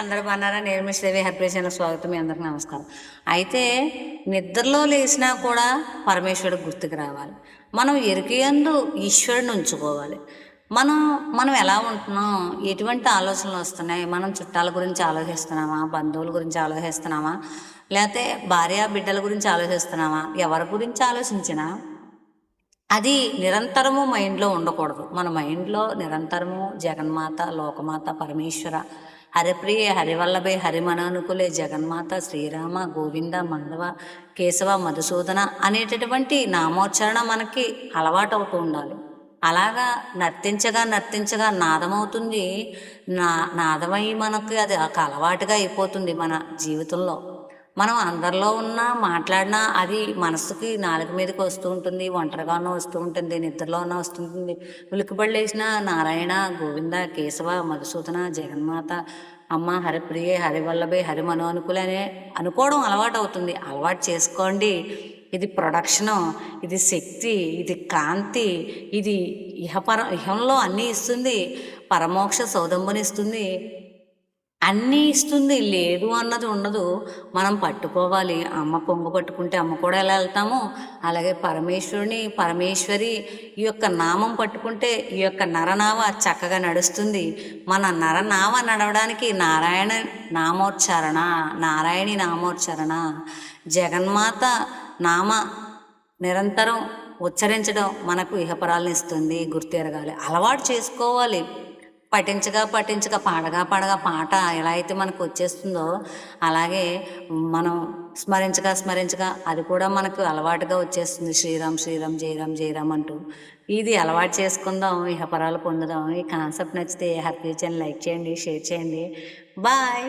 అందరూ బాగున్నారా? నేను మీ శ్రీదేవి హరిప్రసన్న స్వాగతం. మీ అందరికి నమస్కారం. అయితే నిద్రలో లేచినా కూడా పరమేశ్వరుడు గుర్తుకు రావాలి. మనం ఎరికయందు ఈశ్వరుని ఉంచుకోవాలి. మనం మనం ఎలా ఉంటున్నాం, ఎటువంటి ఆలోచనలు వస్తున్నాయి, మనం చుట్టాల గురించి ఆలోచిస్తున్నామా, బంధువుల గురించి ఆలోచిస్తున్నామా, లేకపోతే భార్య బిడ్డల గురించి ఆలోచిస్తున్నామా, ఎవరి గురించి ఆలోచించినా అది నిరంతరము మైండ్లో ఉండకూడదు. మన మైండ్లో నిరంతరము జగన్మాత, లోకమాత, పరమేశ్వర, హరిప్రియ, హరివల్లభే, హరిమనానుకులే, జగన్మాత, శ్రీరామ, గోవింద, మాధవ, కేశవ, మధుసూదన అనేటటువంటి నామోచ్చారణ మనకి అలవాటు అవుతూ ఉండాలి. అలాగా నర్తించగా నర్తించగా నాదమవుతుంది. నాదమై మనకి అది ఒక అలవాటుగా అయిపోతుంది మన జీవితంలో. మనం అందరిలో ఉన్నా మాట్లాడినా అది మనసుకి నాలుగు మీదకి వస్తూ ఉంటుంది, ఒంటరిగానూ వస్తూ ఉంటుంది, నిద్రలోనూ వస్తుంటుంది. ఉలికిబళ్ళేసిన నారాయణ, గోవింద, కేశవ, మధుసూదన, జగన్మాత, అమ్మ, హరిప్రియే, హరివల్లభే, హరిమనోనుకులే అనే అనుకోవడం అలవాటు అవుతుంది. అలవాటు చేసుకోండి. ఇది ప్రొడక్షను, ఇది శక్తి, ఇది కాంతి, ఇది ఇహంలో అన్నీ ఇస్తుంది, పరమోక్ష సౌదంబనిస్తుంది, అన్నీ ఇస్తుంది. లేదు అన్నది ఉండదు. మనం పట్టుకోవాలి. అమ్మ పొంగు పట్టుకుంటే అమ్మ కూడా ఎలా వెళ్తామో అలాగే పరమేశ్వరుని, పరమేశ్వరి ఈ యొక్క నామం పట్టుకుంటే ఈ యొక్క నరనావ చక్కగా నడుస్తుంది. మన నరనావ నడవడానికి నారాయణ నామోచ్చారణ, నారాయణి నామోచ్చారణ, జగన్మాత నామ నిరంతరం ఉచ్చరించడం మనకు ఇహపరాలను ఇస్తుంది. గుర్తెరగాలి, అలవాటు చేసుకోవాలి. పఠించగా పాడగా పాట ఎలా అయితే మనకు వచ్చేస్తుందో అలాగే మనం స్మరించగా అది కూడా మనకు అలవాటుగా వచ్చేస్తుంది. శ్రీరామ్ శ్రీరామ్, జయరామ్ జయరామ్ అంటూ ఇది అలవాటు చేసుకుందాం, ఇహపరాలు పొందుదాం. ఈ కాన్సెప్ట్ నచ్చితే హ్యాపీ ఛానల్ లైక్ చేయండి, షేర్ చేయండి. బాయ్.